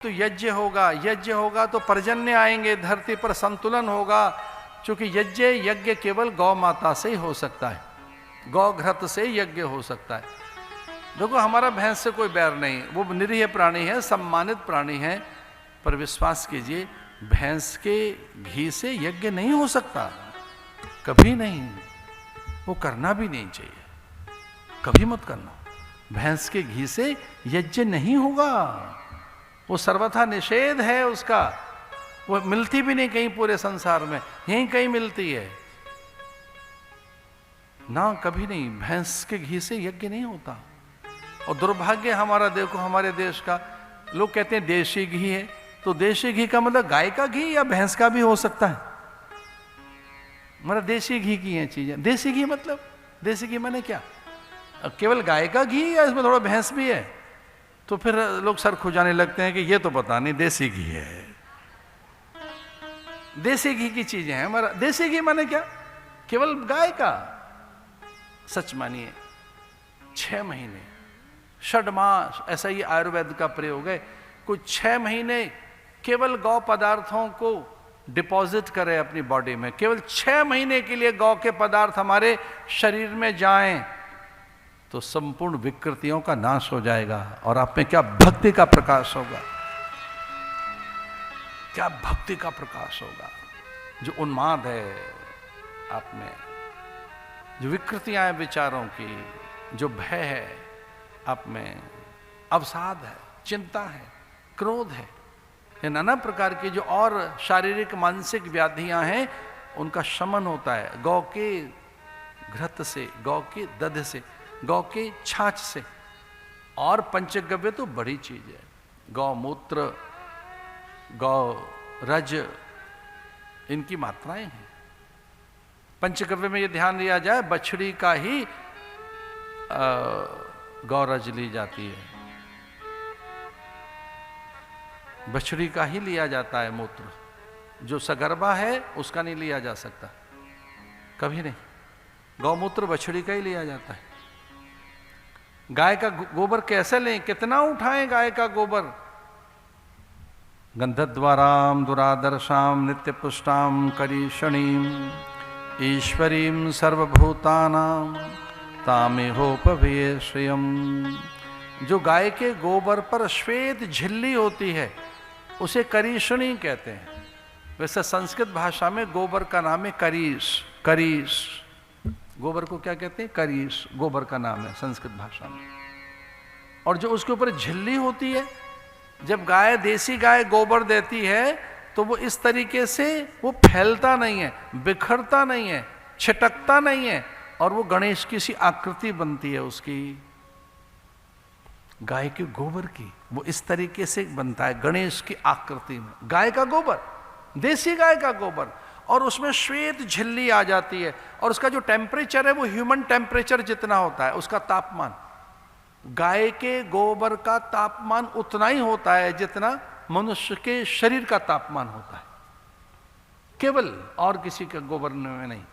तो यज्ञ होगा तो पर्जन्य आएंगे, धरती पर संतुलन होगा। क्योंकि यज्ञ केवल गौ माता से ही हो सकता है, गौ घृत से यज्ञ हो सकता है। देखो हमारा भैंस से कोई बैर नहीं, वो निरीह प्राणी है, सम्मानित प्राणी है, पर विश्वास कीजिए भैंस के घी से यज्ञ नहीं हो सकता, कभी नहीं। वो करना भी नहीं चाहिए, कभी मत करना। भैंस के घी से यज्ञ नहीं होगा, वो सर्वथा निषेध है उसका। वो मिलती भी नहीं कहीं पूरे संसार में, यहीं कहीं मिलती है ना, कभी नहीं। भैंस के घी से यज्ञ नहीं होता। और दुर्भाग्य हमारा, देखो हमारे देश का, लोग कहते हैं देशी घी है, तो देशी घी का मतलब गाय का घी या भैंस का भी हो सकता है। मतलब देशी घी की है चीजें। देशी घी मतलब, देशी घी माने क्या? केवल गाय का घी या इसमें थोड़ा भैंस भी है? तो फिर लोग सर खुजाने लगते हैं कि ये तो पता नहीं देसी घी है। देसी घी की चीजें हैं हमारा। देसी घी माने क्या? केवल गाय का। सच मानिए 6 महीने, 6 मास, ऐसा ही आयुर्वेद का प्रयोग है। कुछ 6 महीने केवल गौ पदार्थों को डिपॉजिट करें अपनी बॉडी में, केवल 6 महीने के लिए गौ के पदार्थ हमारे शरीर में जाएं, तो संपूर्ण विकृतियों का नाश हो जाएगा और आप में क्या भक्ति का प्रकाश होगा, क्या भक्ति का प्रकाश होगा। जो उन्माद है आप में, जो विकृतियां हैं विचारों की, जो भय है आप में, अवसाद है, चिंता है, क्रोध है, ये नाना प्रकार की जो और शारीरिक मानसिक व्याधियां हैं, उनका शमन होता है गौ के घृत से, गौ के दध से, गौ के छाछ से। और पंचगव्य तो बड़ी चीज है। गौमूत्र, गौ रज, इनकी मात्राएं हैं। पंचगव्य में ये ध्यान दिया जाए, बछड़ी का ही गौरज ली जाती है, बछड़ी का ही लिया जाता है मूत्र। जो सगर्भा है उसका नहीं लिया जा सकता, कभी नहीं। गौमूत्र बछड़ी का ही लिया जाता है। गाय का गोबर कैसे लें, कितना उठाएं गाय का गोबर? गंधद्वाराम दुरादर्शाम नित्य पुष्टाम करीषणीम ईश्वरीम सर्वभूतानाम तामेहोपभये श्रियम। जो गाय के गोबर पर श्वेत झिल्ली होती है उसे करीषणी कहते हैं। वैसे संस्कृत भाषा में गोबर का नाम है करीश। करीश गोबर को क्या कहते हैं? करीश गोबर का नाम है संस्कृत भाषा में। और जो उसके ऊपर झिल्ली होती है, जब गाय, देसी गाय गोबर देती है तो वो इस तरीके से वो फैलता नहीं है, बिखरता नहीं है, छिटकता नहीं है, और वो गणेश की सी आकृति बनती है उसकी, गाय के गोबर की। वो इस तरीके से बनता है गणेश की आकृति में, गाय का गोबर, देसी गाय का गोबर। और उसमें श्वेत झिल्ली आ जाती है, और उसका जो टेम्परेचर है वो ह्यूमन टेम्परेचर जितना होता है, उसका तापमान, गाय के गोबर का तापमान उतना ही होता है जितना मनुष्य के शरीर का तापमान होता है, केवल, और किसी का गोबर में नहीं।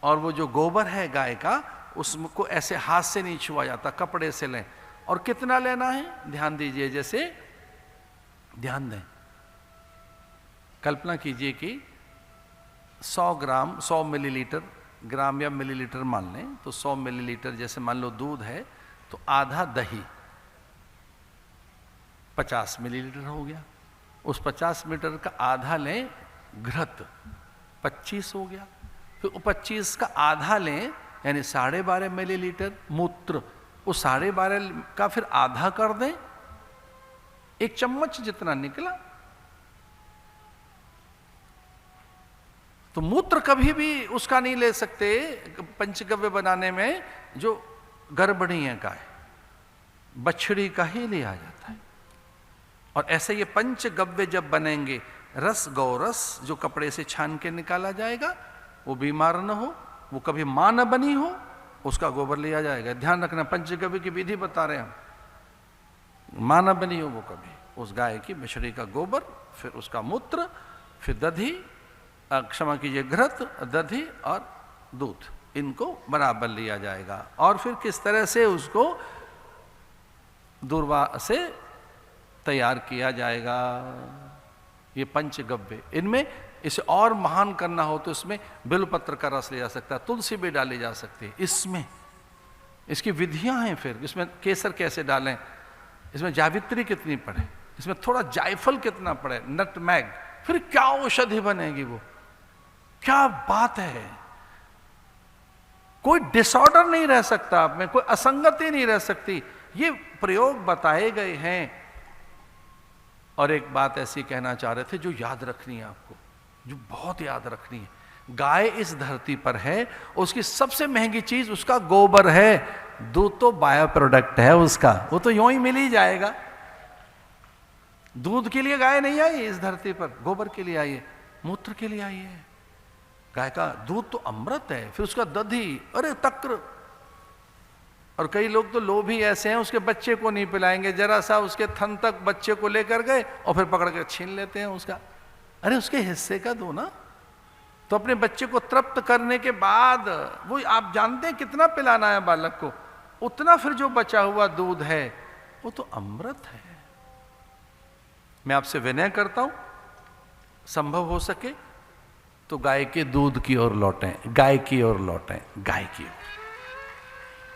और वो जो गोबर है गाय का, उसको ऐसे हाथ से नहीं छुआ जाता, कपड़े से लें। और कितना लेना है ध्यान दीजिए, जैसे ध्यान दें, कल्पना कीजिए कि 100 ग्राम, 100 मिलीलीटर, ग्राम या मिलीलीटर मान लें, तो 100 मिलीलीटर जैसे मान लो दूध है, तो आधा दही 50 मिलीलीटर हो गया। उस 50 मिलीलीटर का आधा लें घृत, 25 हो गया। फिर 25 का आधा लें, यानी 12.5 मिलीलीटर मूत्र, उस 12.5 का फिर आधा कर दें, 1 चम्मच जितना निकला। तो मूत्र कभी भी उसका नहीं ले सकते पंचगव्य बनाने में जो गर्भणी है गाय, बछड़ी का ही लिया जाता है। और ऐसे ये पंचगव्य जब बनेंगे, रस, गौरस जो कपड़े से छान के निकाला जाएगा, वो बीमार न हो, वो कभी मां न बनी हो, उसका गोबर लिया जाएगा। ध्यान रखना, पंचगव्य की विधि बता रहे हैं हम। मां न बनी हो वो कभी, उस गाय की, बछड़ी का गोबर, फिर उसका मूत्र, फिर दधी, क्षमा कीजिए घृत, दधी और दूध, इनको बराबर लिया जाएगा। और फिर किस तरह से उसको दूरवा से तैयार किया जाएगा। ये पंचगव्य, इनमें इसे और महान करना हो तो इसमें बिल्वपत्र का रस लिया जा सकता है, तुलसी भी डाली जा सकती है। इसमें इसकी विधियां हैं, फिर इसमें केसर कैसे डालें, इसमें जावित्री कितनी पड़े, इसमें थोड़ा जायफल कितना पड़े, नटमैग, फिर क्या औषधि बनेगी वो, क्या बात है। कोई डिसऑर्डर नहीं रह सकता आप में, कोई असंगति नहीं रह सकती। ये प्रयोग बताए गए हैं। और एक बात ऐसी कहना चाह रहे थे जो याद रखनी है आपको, जो बहुत याद रखनी है। गाय इस धरती पर है, उसकी सबसे महंगी चीज उसका गोबर है। दूध तो बायो प्रोडक्ट है उसका, वो तो यूं ही मिल ही जाएगा। दूध के लिए गाय नहीं आई इस धरती पर, गोबर के लिए आई है, मूत्र के लिए आई है। गाय का दूध तो अमृत है, फिर उसका दधी, अरे तक्र। और कई लोग तो लोभी ऐसे हैं, उसके बच्चे को नहीं पिलाएंगे, जरा सा उसके थन तक बच्चे को लेकर गए और फिर पकड़ कर छीन लेते हैं उसका। अरे उसके हिस्से का दो ना। तो अपने बच्चे को तृप्त करने के बाद वो आप जानते हैं कितना पिलाना है बालक को, उतना फिर जो बचा हुआ दूध है वो तो अमृत है। मैं आपसे विनय करता हूं, संभव हो सके तो गाय के दूध की ओर लौटें, गाय की ओर लौटें, गाय की ओर।